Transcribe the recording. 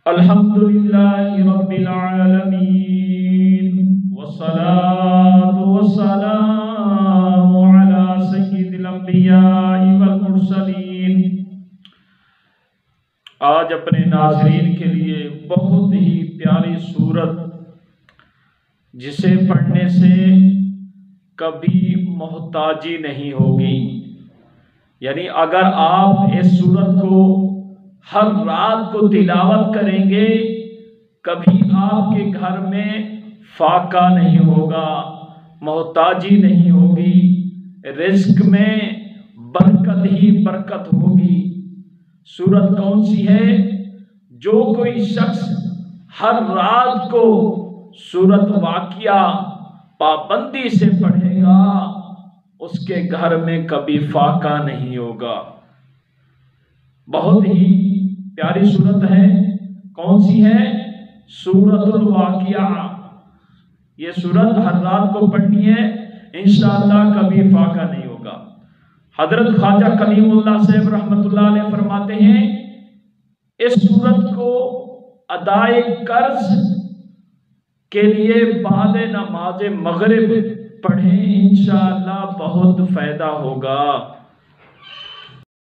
الحمدللہ رب العالمین والصلاة والسلام علی سید الانبیاء والمرسلین۔ آج اپنے ناظرین کے لیے بہت ہی پیاری سورت، جسے پڑھنے سے کبھی محتاجی نہیں ہوگی، یعنی اگر آپ اس سورت کو ہر رات کو تلاوت کریں گے کبھی آپ کے گھر میں فاقہ نہیں ہوگا، محتاجی نہیں ہوگی، رزق میں برکت ہی برکت ہوگی۔ سورت کون سی ہے؟ جو کوئی شخص ہر رات کو سورت واقعہ پابندی سے پڑھے گا اس کے گھر میں کبھی فاقہ نہیں ہوگا۔ بہت ہی پیاری سورت ہے۔ کون سی ہے؟ سورت الواقعہ۔ یہ سورت ہر رات کو پڑھنی ہے، انشاءاللہ کبھی فاقہ نہیں ہوگا۔ حضرت خواجہ کلیم اللہ صاحب رحمۃ اللہ علیہ فرماتے ہیں اس سورت کو ادائے قرض کے لیے بعد نماز مغرب پڑھیں، انشاءاللہ بہت فائدہ ہوگا۔